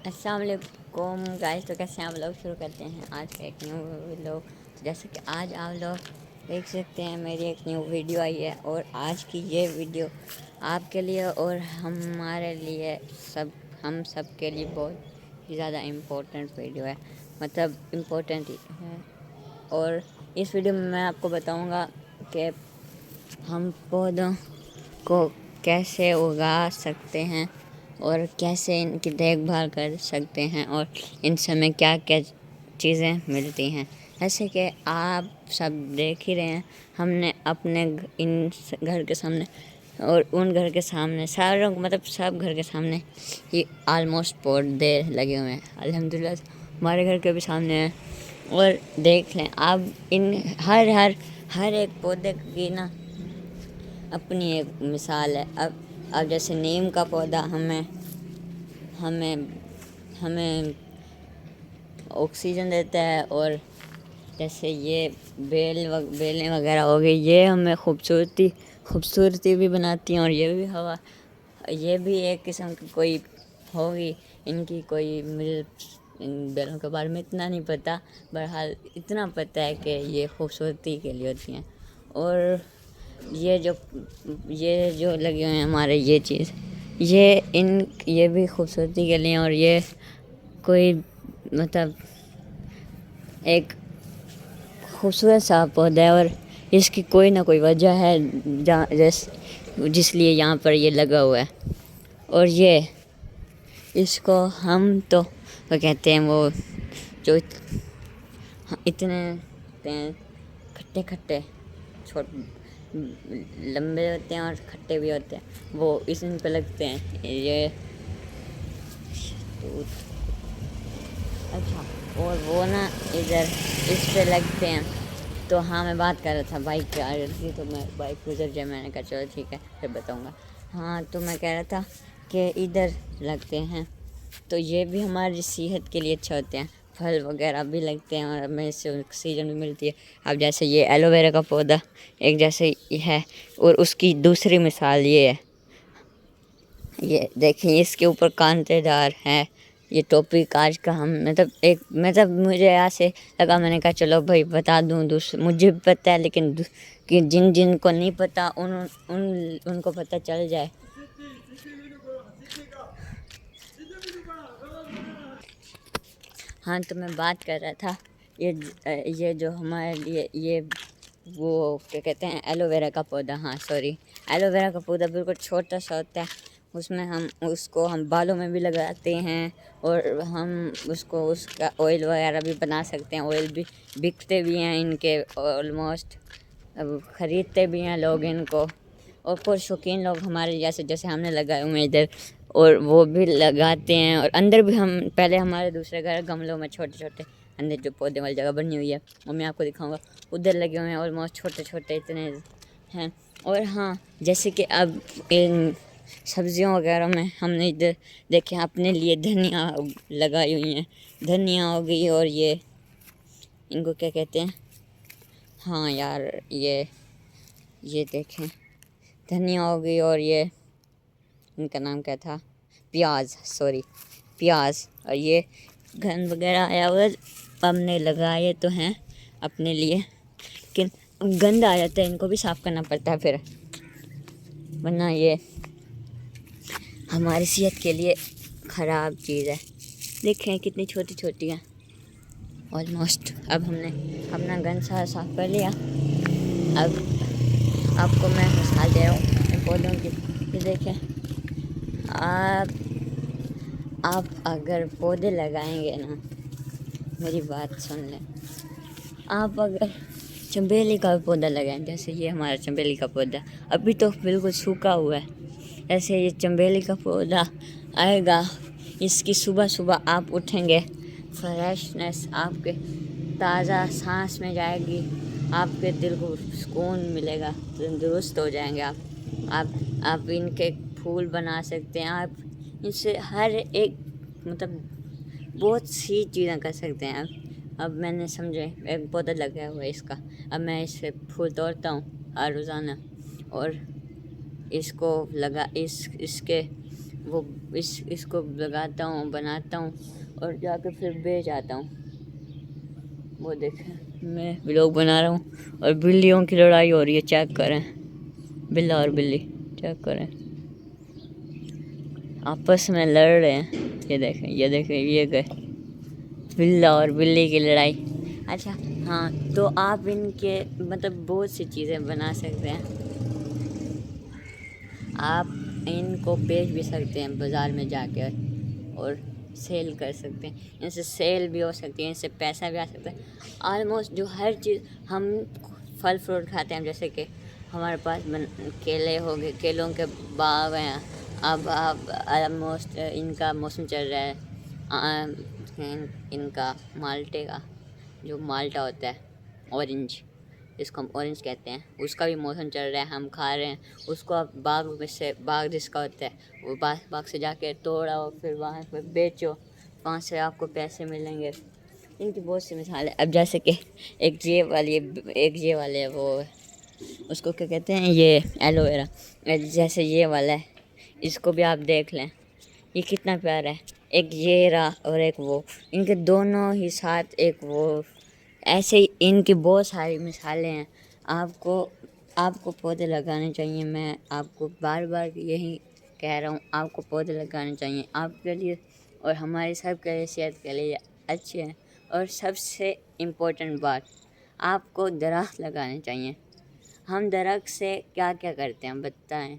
السلام علیکم گائز، تو کیسے ہیں آپ لوگ؟ شروع کرتے ہیں آج کا ایک نیو ویڈیو۔ جیسے کہ آج آپ لوگ دیکھ سکتے ہیں میری ایک نیو ویڈیو آئی ہے، اور آج کی یہ ویڈیو آپ کے لیے اور ہمارے لیے ہم سب کے لیے بہت ہی زیادہ امپورٹنٹ ویڈیو ہے، مطلب امپورٹنٹ ہے۔ اور اس ویڈیو میں آپ کو بتاؤں گا کہ ہم پودوں کو کیسے اگا سکتے ہیں اور کیسے ان کی دیکھ بھال کر سکتے ہیں، اور ان سے ہمیں کیا کیا چیزیں ملتی ہیں۔ جیسے کہ آپ سب دیکھ ہی رہے ہیں، ہم نے اپنے ان گھر کے سامنے اور ان گھر کے سامنے سب گھر کے سامنے یہ آلموسٹ پودے لگے ہوئے ہیں۔ الحمدللہ ہمارے گھر کے بھی سامنے ہیں، اور دیکھ لیں آپ ان ہر ایک پودے کی نا اپنی ایک مثال ہے۔ اب جیسے نیم کا پودا ہمیں آکسیجن دیتا ہے، اور جیسے یہ بیلیں وغیرہ ہو گئی، یہ ہمیں خوبصورتی بھی بناتی ہیں، اور یہ بھی ایک قسم کی کوئی ہوگی ان کی کوئی ان بیلوں کے بارے میں اتنا نہیں پتہ، بہرحال اتنا پتہ ہے کہ یہ خوبصورتی کے لیے ہوتی ہیں۔ اور یہ جو لگے ہوئے ہیں ہمارے یہ چیز یہ بھی خوبصورتی کے لیے، اور یہ کوئی مطلب ایک خوبصورت سا پودا ہے، اور اس کی کوئی نہ کوئی وجہ ہے جس لیے یہاں پر یہ لگا ہوا ہے۔ اور اس کو ہم تو وہ کہتے ہیں، وہ جو اتنے کھٹے لمبے ہوتے ہیں اور کھٹے بھی ہوتے ہیں، وہ اس ان پہ لگتے ہیں یہ اچھا، اور وہ نا ادھر اس پہ لگتے ہیں۔ تو ہاں، میں بات کر رہا تھا بائک پہ آ رہی تھی، تو میں بائک گزر جائے، میں نے کہا چلو ٹھیک ہے پھر بتاؤں گا۔ ہاں، تو میں کہہ رہا تھا کہ ادھر لگتے ہیں، تو یہ بھی ہماری صحت کے لیے اچھا ہوتے ہیں، پھل وغیرہ بھی لگتے ہیں، اور ہمیں اس سے آکسیجن بھی ملتی ہے۔ اب جیسے یہ ایلو ویرا کا پودا ایک جیسے ہے، اور اس کی دوسری مثال یہ ہے، یہ دیکھیں اس کے اوپر کانٹے دار ہے یہ ٹاپک آج کا۔ مطلب مجھے ایسے لگا، میں نے کہا چلو بھائی بتا دوں، مجھے بھی پتہ ہے، لیکن جن کو نہیں پتہ ان کو پتہ چل جائے۔ ہاں، تو میں بات کر رہا تھا یہ جو ہمارے لیے یہ وہ کیا کہتے ہیں، ایلو ویرا کا پودا۔ ایلو ویرا کا پودا بالکل چھوٹا سا ہوتا ہے، اس کو ہم بالوں میں بھی لگاتے ہیں، اور ہم اس کا آئل وغیرہ بھی بنا سکتے ہیں۔ آئل بھی بکتے بھی ہیں ان کے آلموسٹ، اب خریدتے بھی ہیں لوگ ان کو، اور کچھ شوقین لوگ ہمارے جیسے ہم نے لگائے ہوئے ہیں ادھر، اور وہ بھی لگاتے ہیں۔ اور اندر بھی پہلے ہمارے دوسرے گھر گملوں میں چھوٹے اندر جو پودے والی جگہ بنی ہوئی ہے، وہ میں آپ کو دکھاؤں گا، ادھر لگے ہوئے ہیں آلموسٹ چھوٹے اتنے ہیں۔ اور ہاں، جیسے کہ اب ان سبزیوں وغیرہ میں ہم نے ادھر دیکھیں اپنے لیے دھنیا لگائی ہوئی ہیں، دھنیا ہو گئی، اور یہ ان کو کیا کہتے ہیں، ہاں یار یہ دیکھیں دھنیا ہو گئی، اور یہ ان کا نام کیا تھا، پیاز، اور یہ گند وغیرہ آیا ہوا ہے، ہم نے لگائے تو ہیں اپنے لیے، لیکن گند آ جاتا ہے، ان کو بھی صاف کرنا پڑتا ہے پھر، ورنہ یہ ہماری صحت کے لیے خراب چیز ہے۔ دیکھیں کتنی چھوٹی ہیں آلموسٹ۔ اب ہم نے اپنا گند سارا صاف کر لیا۔ اب آپ کو میں مثال دے رہا ہوں پودوں کی، یہ دیکھیں آپ اگر پودے لگائیں گے نا، میری بات سن لیں، آپ اگر چنبیلی کا پودا لگائیں، جیسے یہ ہمارا چنبیلی کا پودا ابھی تو بالکل سوکھا ہوا ہے، ایسے یہ چنبیلی کا پودا آئے گا، اس کی صبح آپ اٹھیں گے، فریشنس آپ کے تازہ سانس میں جائے گی، آپ کے دل کو سکون ملے گا، تندرست ہو جائیں گے آپ ان کے پھول بنا سکتے ہیں، آپ اس سے ہر ایک مطلب بہت سی چیزیں کر سکتے ہیں۔ اب میں نے سمجھے ایک پودا لگایا ہوا ہے اس کا، اب میں اس سے پھول توڑتا ہوں ہر روزانہ، اور اس کے وہ اس کو لگاتا ہوں، بناتا ہوں اور جا کے پھر بیچ آتا ہوں۔ وہ دیکھیں میں ولاگ بنا رہا ہوں اور بلیوں کی لڑائی ہو رہی ہے، چیک کریں، بلا اور بلی چیک کریں آپس میں لڑ رہے ہیں۔ یہ دیکھیں یہ گئے بلا اور بلی کی لڑائی۔ اچھا ہاں، تو آپ ان کے مطلب بہت سی چیزیں بنا سکتے ہیں، آپ ان کو بیچ بھی سکتے ہیں بازار میں جا کے اور سیل کر سکتے ہیں، ان سے سیل بھی ہو سکتی ہے، ان سے پیسہ بھی آ سکتا ہے۔ آلموسٹ جو ہر چیز ہم پھل فروٹ کھاتے ہیں، جیسے کہ ہمارے پاس کیلے ہو گئے، کیلوں کے باغ ہیں، اب آلموسٹ ان کا موسم چل رہا ہے، ان کا مالٹے کا جو مالٹا ہوتا ہے، اورنج جس کو ہم اورنج کہتے ہیں، اس کا بھی موسم چل رہا ہے، ہم کھا رہے ہیں اس کو۔ اب باغ میں سے، باغ جس کا ہوتا ہے وہ باغ سے جا کے توڑو، پھر وہاں پہ بیچو، وہاں سے آپ کو پیسے ملیں گے۔ ان کی بہت سی مثالیں، اب جیسے کہ ایک یہ والے وہ اس کو کیا کہتے ہیں، یہ ایلو ویرا، جیسے یہ والا ہے، اس کو بھی آپ دیکھ لیں، یہ کتنا پیارا ہے، ایک یہ رہا اور ایک وہ، ان کے دونوں ہی ساتھ ایک وہ، ایسے ہی ان کی بہت ساری مثالیں ہیں۔ آپ کو پودے لگانے چاہیے، میں آپ کو بار بار یہی کہہ رہا ہوں، آپ کو پودے لگانے چاہیے، آپ کے لیے اور ہماری سب کے لیے، صحت کے لیے اچھے ہیں۔ اور سب سے امپورٹنٹ بات، آپ کو درخت لگانے چاہیے۔ ہم درخت سے کیا کیا کرتے ہیں بتائیں؟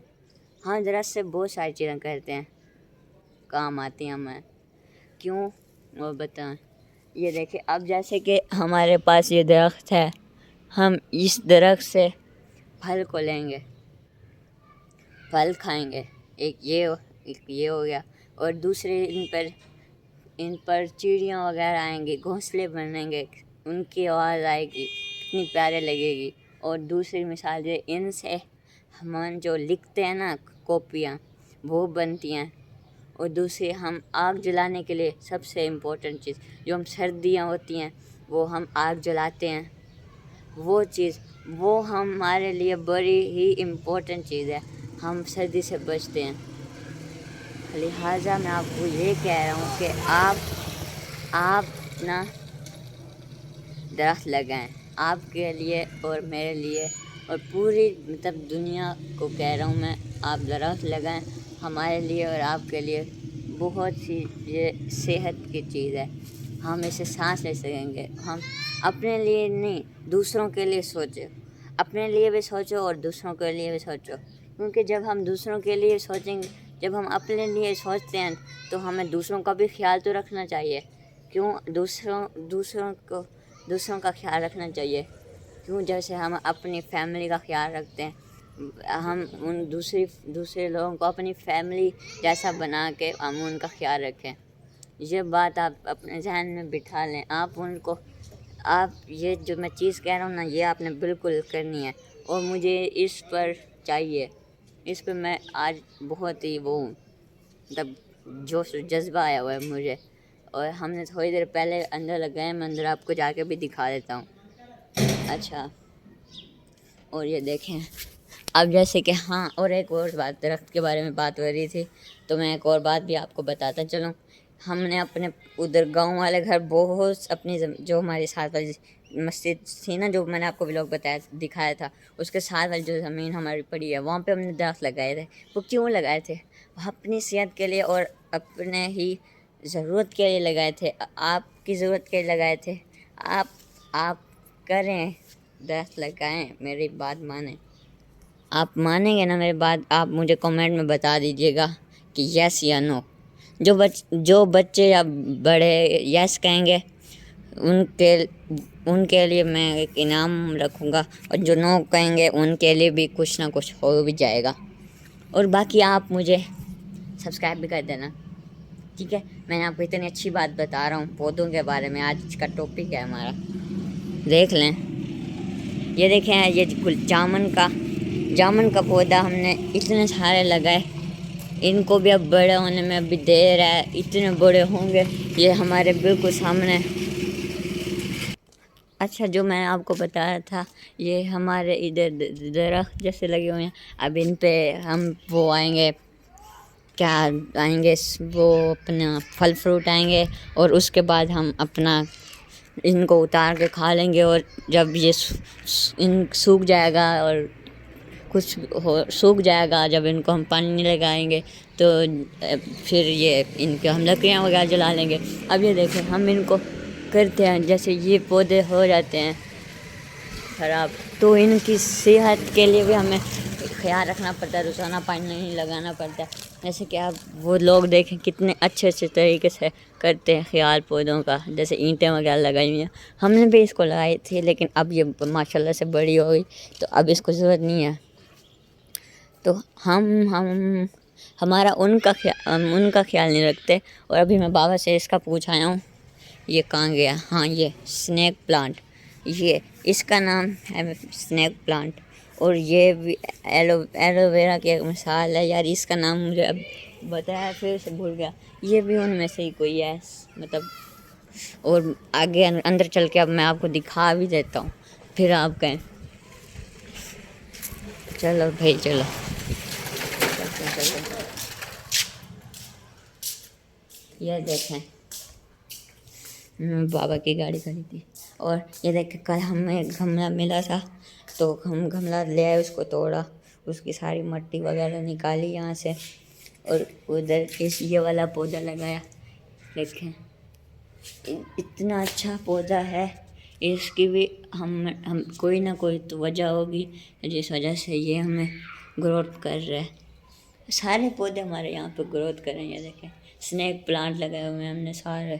ہم درخت سے بہت ساری چیزیں کرتے ہیں، کام آتی ہیں ہمیں، کیوں وہ بتائیں؟ یہ دیکھیں، اب جیسے کہ ہمارے پاس یہ درخت ہے، ہم اس درخت سے پھل کو لیں گے، پھل کھائیں گے، ایک یہ ہو گیا، اور دوسرے ان پر چڑیاں وغیرہ آئیں گی، گھونسلے بنیں گے، ان کی آواز آئے گی، کتنی پیارے لگے گی۔ اور دوسری مثال یہ، ان سے ہم جو لکھتے ہیں نا کاپیاں، وہ بنتی ہیں۔ اور دوسری، ہم آگ جلانے کے لیے سب سے امپورٹنٹ چیز، جو ہم سردیاں ہوتی ہیں وہ ہم آگ جلاتے ہیں، وہ چیز وہ ہمارے لیے بڑی ہی امپورٹنٹ چیز ہے، ہم سردی سے بچتے ہیں۔ لہٰذا میں آپ کو یہ کہہ رہا ہوں کہ آپ نا درخت لگائیں، آپ کے لیے اور میرے لیے اور پوری مطلب دنیا کو کہہ رہا ہوں میں، آپ درخت لگائیں، ہمارے لیے اور آپ کے لیے بہت سی یہ صحت کی چیز ہے، ہم اسے سانس لے سکیں گے۔ ہم اپنے لیے نہیں، دوسروں کے لیے سوچیں، اپنے لیے بھی سوچو اور دوسروں کے لیے بھی سوچو، کیونکہ جب ہم دوسروں کے لیے سوچیں گے، جب ہم اپنے لیے سوچتے ہیں تو ہمیں دوسروں کا بھی خیال تو رکھنا چاہیے، کیوں دوسروں کا خیال رکھنا چاہیے، کیوں جیسے ہم اپنی فیملی کا خیال رکھتے ہیں، ہم ان دوسرے لوگوں کو اپنی فیملی جیسا بنا کے ہم ان کا خیال رکھیں۔ یہ بات آپ اپنے ذہن میں بٹھا لیں، آپ یہ جو میں چیز کہہ رہا ہوں نا، یہ آپ نے بالکل کرنی ہے، اور مجھے اس پر چاہیے، اس پہ میں آج بہت ہی وہ ہوں، مطلب جوش و جذبہ آیا ہوا ہے مجھے، اور ہم نے تھوڑی دیر پہلے اندر لگائے، میں اندر آپ کو جا کے بھی دکھا دیتا ہوں۔ اچھا، اور یہ دیکھیں، اب جیسے کہ ہاں، اور ایک اور بات، درخت کے بارے میں بات ہو رہی تھی تو میں ایک اور بات بھی آپ کو بتاتا چلوں۔ ہم نے اپنے ادھر گاؤں والے گھر بہت اپنی جو ہمارے ساتھ والی مسجد تھی نا، جو میں نے آپ کو ولاگ دکھایا تھا، اس کے ساتھ والی جو زمین ہماری پڑی ہے، وہاں پہ ہم نے درخت لگائے تھے۔ وہ کیوں لگائے تھے؟ وہ اپنی صحت کے لیے اور اپنے ہی ضرورت کے لیے لگائے تھے، آپ کی ضرورت کے لیے لگائے تھے۔ آپ کریں، درخت لگائیں، میری بات مانیں۔ آپ مانیں گے نا میری بات؟ آپ مجھے کمنٹ میں بتا دیجیے گا کہ یس یا نو۔ جو بچے یا بڑے یس کہیں گے، ان کے لیے میں ایک انعام رکھوں گا، اور جو نو کہیں گے ان کے لیے بھی کچھ نہ کچھ ہو بھی جائے گا۔ اور باقی آپ مجھے سبسکرائب بھی کر دینا، ٹھیک ہے؟ میں آپ کو اتنی اچھی بات بتا رہا ہوں پودوں کے بارے میں، آج کا ٹاپک ہے ہمارا، دیکھ لیں۔ یہ دیکھیں، یہ جامن کا پودا ہم نے اتنے سارے لگائے، ان کو بھی اب بڑے ہونے میں ابھی دیر ہے، اتنے بڑے ہوں گے، یہ ہمارے بالکل سامنے۔ اچھا، جو میں نے آپ کو بتایا تھا، یہ ہمارے ادھر درخت جیسے لگے ہوئے ہیں، اب ان پہ ہم وہ آئیں گے، کیا آئیں گے، وہ اپنا پھل فروٹ آئیں گے، اور اس کے بعد ہم اپنا ان کو اتار کے کھا لیں گے، اور جب یہ سوکھ جائے گا اور کچھ سوکھ جائے گا، جب ان کو ہم پانی نہیں لگائیں گے تو پھر یہ ان کے ہم لکڑیاں وغیرہ جلا لیں گے۔ اب یہ دیکھیں ہم ان کو کرتے ہیں، جیسے یہ پودے ہو جاتے ہیں خراب، تو ان کی صحت کے لیے بھی ہمیں خیال رکھنا پڑتا ہے، روزانہ پانی نہیں لگانا پڑتا ہے۔ جیسے کہ اب وہ لوگ دیکھیں کتنے اچھے طریقے سے کرتے ہیں خیال پودوں کا، جیسے اینٹیں وغیرہ لگائی ہوئی ہیں، ہم نے بھی اس کو لگائی تھی، لیکن اب یہ ماشاء اللہ سے بڑی ہو گئی تو اب اس کو ضرورت نہیں ہے۔ تو ہمارا ان کا خیال نہیں رکھتے۔ اور ابھی میں بابا سے اس کا پوچھ آیا ہوں، یہ کہاں گیا؟ ہاں، یہ اسنیک پلانٹ، یہ اس کا نام ہے اسنیک پلانٹ، اور یہ بھی ایلو ویرا کی ایک مثال ہے۔ یار اس کا نام مجھے اب بتایا پھر سے بھول گیا، یہ بھی ان میں سے ہی کوئی ہے مطلب۔ اور آگے اندر چل کے اب میں آپ کو دکھا بھی دیتا ہوں، پھر آپ کہیں چلو بھائی چلو۔ یہ دیکھیں بابا کی گاڑی کھڑی تھی، اور یہ دیکھیں کل ہمیں گملہ ملا تھا تو ہم گملہ لے آئے، اس کو توڑا، اس کی ساری مٹی وغیرہ نکالی یہاں سے، اور ادھر یہ والا پودا لگایا۔ دیکھیں اتنا اچھا پودا ہے، اس کی بھی ہم کوئی نہ کوئی تو وجہ ہوگی جس وجہ سے یہ ہمیں گروتھ کر رہا ہے۔ سارے پودے ہمارے یہاں پہ گروتھ کر رہے ہیں۔ یہ دیکھیں اسنیک پلانٹ لگائے ہوئے ہیں ہم نے سارے۔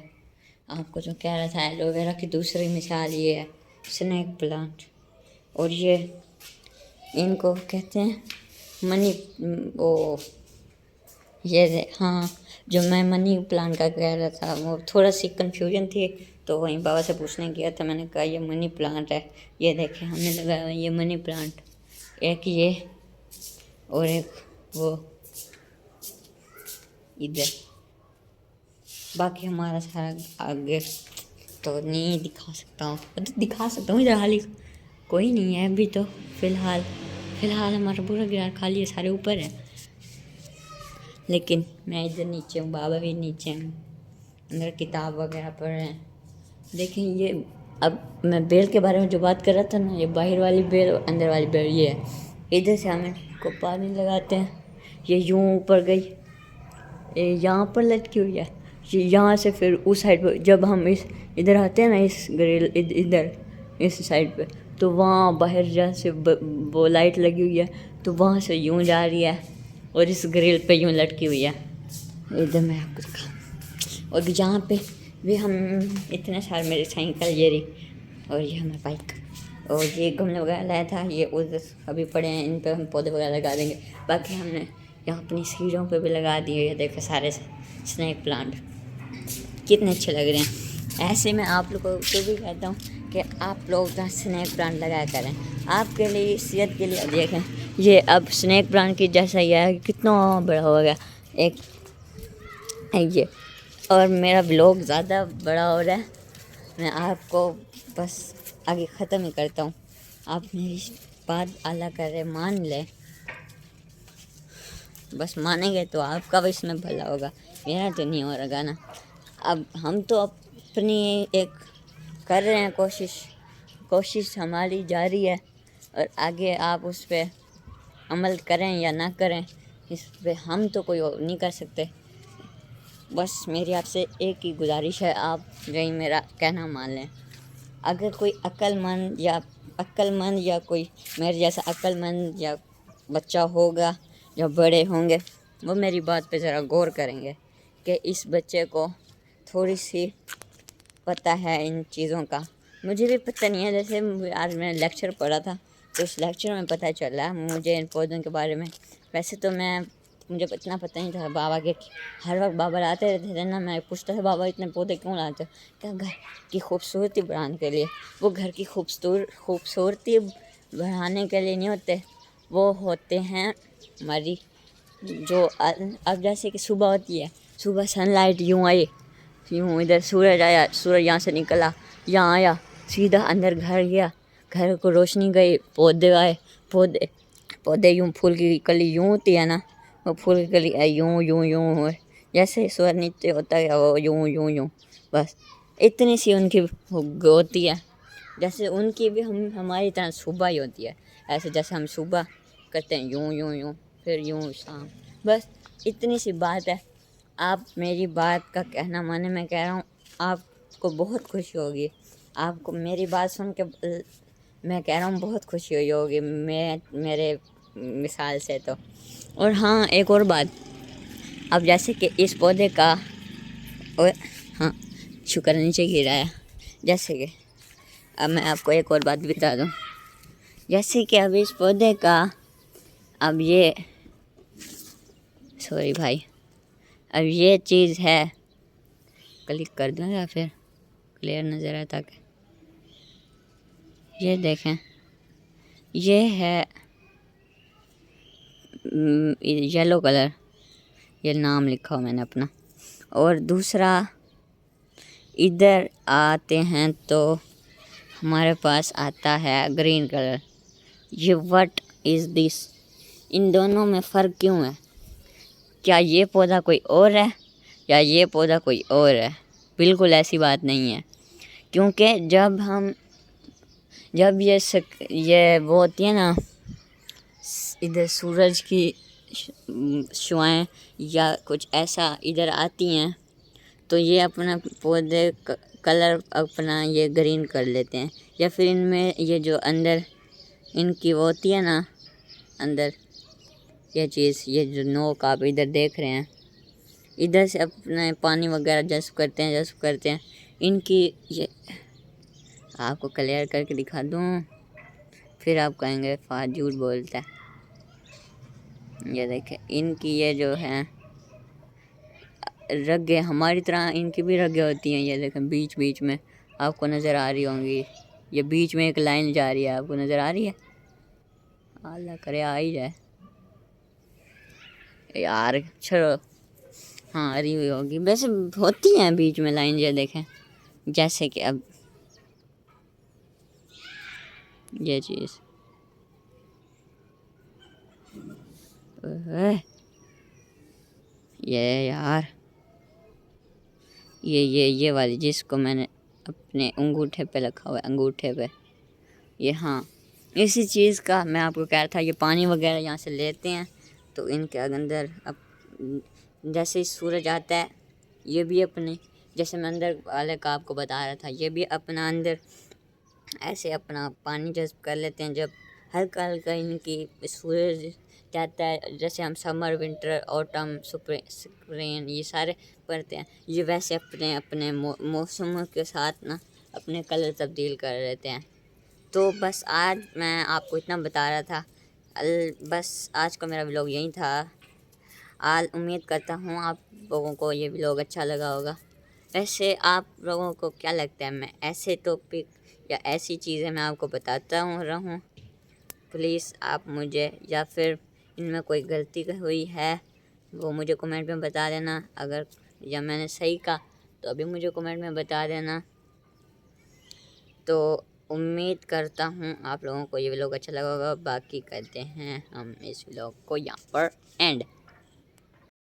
آپ کو جو کہہ رہا تھا ایلو ویرا کی دوسری مثال یہ ہے اسنیک پلانٹ، اور یہ ان کو کہتے ہیں منی، ہاں جو میں منی پلانٹ کا کہہ رہا تھا، وہ تھوڑا سی کنفیوژن تھی تو وہیں بابا سے پوچھنے گیا تھا، میں نے کہا یہ منی پلانٹ ہے۔ یہ دیکھیں ہم نے لگایا ہوا ہے یہ منی پلانٹ، ایک یہ اور ایک وہ ادھر۔ باقی ہمارا سارا آگے تو نہیں دکھا سکتا ہوں ادھر حالی کوئی نہیں ہے ابھی تو فی الحال ہمارا پورا گراؤنڈ خالی ہے، سارے اوپر ہیں، لیکن میں ادھر نیچے ہوں، بابا بھی نیچے ہیں، اندر کتاب وغیرہ پڑھ رہے ہیں۔ دیکھیں یہ اب میں بیل کے بارے میں جو بات کر رہا تھا نا، یہ باہر والی بیل اور اندر والی بیل یہ ہے۔ ادھر سے ہم کو پانی لگاتے ہیں، یہ یوں اوپر گئی، یہ یہاں پر لٹکی ہوئی ہے، یہ یہاں سے پھر اس سائڈ پہ جب ہم ادھر آتے ہیں نا، اس گریل ادھر اس سائڈ پہ، تو وہاں باہر جہاں سے وہ لائٹ لگی ہوئی ہے تو وہاں سے یوں جا رہی ہے، اور اس گریل پہ یوں لٹکی ہوئی ہے۔ ادھر میں آپ کو دکھاؤں، اور یہاں پہ بھی ہم اتنے سارے میری سائیکل یہ رہی، اور یہ ہمارا بائک، اور یہ گملے وغیرہ لایا تھا، یہ ادھر ابھی پڑے ہیں، ان پہ ہم پودے وغیرہ لگا دیں گے۔ باقی ہم نے یہاں اپنی سیڑھیوں پہ بھی لگا دیے، یہ دیکھیں سارے اسنیک پلانٹ کتنے اچھے لگ رہے ہیں۔ ایسے میں آپ لوگوں کو بھی کہتا ہوں کہ آپ لوگ اسنیک پلانٹ لگایا کریں، آپ کے لیے صحت کے لیے۔ دیکھیں یہ اب اسنیک پلانٹ کی جیسا ہی ہے، کتنا بڑا ہو گیا ایک یہ، اور میرا بلاگ زیادہ بڑا ہو رہا ہے، میں آپ کو بس آگے ختم ہی کرتا ہوں، آپ میری بات اللہ کرے مان لیں، بس مانیں گے تو آپ کا بھی اس میں بھلا ہوگا، میرا تو نہیں ہو رہا نا۔ اب ہم تو اپنی ایک کر رہے ہیں کوشش ہماری جاری ہے، اور آگے آپ اس پہ عمل کریں یا نہ کریں اس پہ ہم تو کوئی اور نہیں کر سکتے۔ بس میری آپ سے ایک ہی گزارش ہے، آپ جو ہی میرا کہنا مان لیں۔ اگر کوئی عقل مند یا کوئی میرے جیسا عقل مند یا بچہ ہوگا یا بڑے ہوں گے، وہ میری بات پہ ذرا غور کریں گے کہ اس بچے کو تھوڑی سی پتہ ہے ان چیزوں کا، مجھے بھی پتہ نہیں ہے۔ جیسے آج میں نے لیکچر پڑھا تھا تو اس لیکچر میں پتہ چلا مجھے ان پودوں کے بارے میں، ویسے تو مجھے اتنا پتہ نہیں تھا۔ بابا کے ہر وقت بابا لاتے رہتے تھے نا، میں پوچھتا تھا بابا اتنے پودے کیوں لاتے ہو؟ کیا گھر کی خوبصورتی بڑھانے کے لیے۔ وہ گھر کی خوبصورتی بڑھانے کے لیے نہیں ہوتے، وہ ہوتے ہیں ہماری جو اب جیسے کہ صبح ہوتی ہے، صبح سن لائٹ یوں آئی، یوں ادھر سورج آیا، سورج یہاں سے نکلا، یہاں آیا، سیدھا اندر گھر گیا، گھر کو روشنی گئی، پودے آئے، پودے یوں پھول کی کلی یوں ہوتی ہے نا، وہ پھول کی کلی یوں یوں یوں ہو، جیسے سور نتیہ ہوتا ہے وہ یوں یوں یوں، بس اتنی سی ان کی ہوتی ہے، جیسے ان کی بھی ہماری طرح صبح ہی ہوتی ہے، ایسے جیسے ہم صبح کرتے ہیں یوں یوں یوں، پھر یوں شام، بس اتنی سی بات ہے۔ آپ میری بات کا کہنا مانے، میں کہہ رہا ہوں آپ کو بہت خوشی ہوگی، آپ کو میری بات سن کے میں کہہ رہا ہوں بہت خوشی ہوئی ہوگی میرے مثال سے تو۔ اور ہاں ایک اور بات، اب جیسے کہ اس پودے کا ہاں شکر نیچے گرا ہے، جیسے کہ اب میں آپ کو ایک اور بات بتا دوں، جیسے کہ اب اس پودے کا اب یہ سوری بھائی، اب یہ چیز ہے، کلک کر دوں یا پھر کلیئر نظر آتا کہ یہ دیکھیں، یہ ہے یلو کلر، یہ نام لکھا ہو میں نے اپنا، اور دوسرا ادھر آتے ہیں تو ہمارے پاس آتا ہے گرین کلر۔ یہ وٹ از دس، ان دونوں میں فرق کیوں ہے؟ کیا یہ پودا کوئی اور ہے یا یہ پودا کوئی اور ہے؟ بالکل ایسی بات نہیں ہے، کیونکہ جب یہ وہ ہوتی ہے نا، ادھر سورج کی شعائیں یا کچھ ایسا ادھر آتی ہیں تو یہ اپنا پودے کلر اپنا یہ گرین کر لیتے ہیں، یا پھر ان میں یہ جو اندر ان کی وہ ہوتی ہے نا، اندر یہ چیز، یہ جو نوک آپ ادھر دیکھ رہے ہیں، ادھر سے اپنا پانی وغیرہ جذب کرتے ہیں ان کی، یہ آپ کو کلیئر کر کے دکھا دوں پھر آپ کہیں گے فہد جھوٹ بولتا ہے۔ یہ دیکھیں ان کی یہ جو ہے رگیں، ہماری طرح ان کی بھی رگیں ہوتی ہیں، یہ دیکھیں بیچ بیچ میں آپ کو نظر آ رہی ہوں گی، یہ بیچ میں ایک لائن جا رہی ہے، آپ کو نظر آ رہی ہے؟ اللہ کرے آ ہی جائے یار، چھوڑو، ہاں آ رہی ہوئی ہوگی، ویسے ہوتی ہیں بیچ میں لائن، یہ دیکھیں جیسے کہ اب یہ چیز یہ یار یہ والی جس کو میں نے اپنے انگوٹھے پہ رکھا ہوا ہے، انگوٹھے پہ، یہ ہاں اسی چیز کا میں آپ کو کہہ رہا تھا، یہ پانی وغیرہ یہاں سے لیتے ہیں تو ان کے اندر اب جیسے سورج آتا ہے یہ بھی اپنے، جیسے میں اندر والے کا آپ کو بتا رہا تھا، یہ بھی اپنا اندر ایسے اپنا پانی جذب کر لیتے ہیں، جب ہلکا ہلکا ان کی سورج جاتا ہے، جیسے ہم سمر ونٹر آٹم سپرین یہ سارے پڑھتے ہیں، یہ ویسے اپنے اپنے موسموں کے ساتھ نا اپنے کلر تبدیل کر لیتے ہیں۔ تو بس آج میں آپ کو اتنا بتا رہا تھا، بس آج کا میرا ولاگ یہی تھا، امید کرتا ہوں آپ لوگوں کو یہ ولاگ اچھا لگا ہوگا۔ ویسے آپ لوگوں کو کیا لگتا ہے میں ایسے ٹاپک یا ایسی چیزیں میں آپ کو بتاتا رہوں؟ پلیز آپ مجھے، یا پھر ان میں کوئی غلطی ہوئی ہے وہ مجھے کمنٹ میں بتا دینا، اگر یا میں نے صحیح کہا تو ابھی مجھے کمنٹ میں بتا دینا۔ تو امید کرتا ہوں آپ لوگوں کو یہ ولاگ اچھا لگا ہوگا، باقی کرتے ہیں ہم اس ولاگ کو یہاں پر اینڈ۔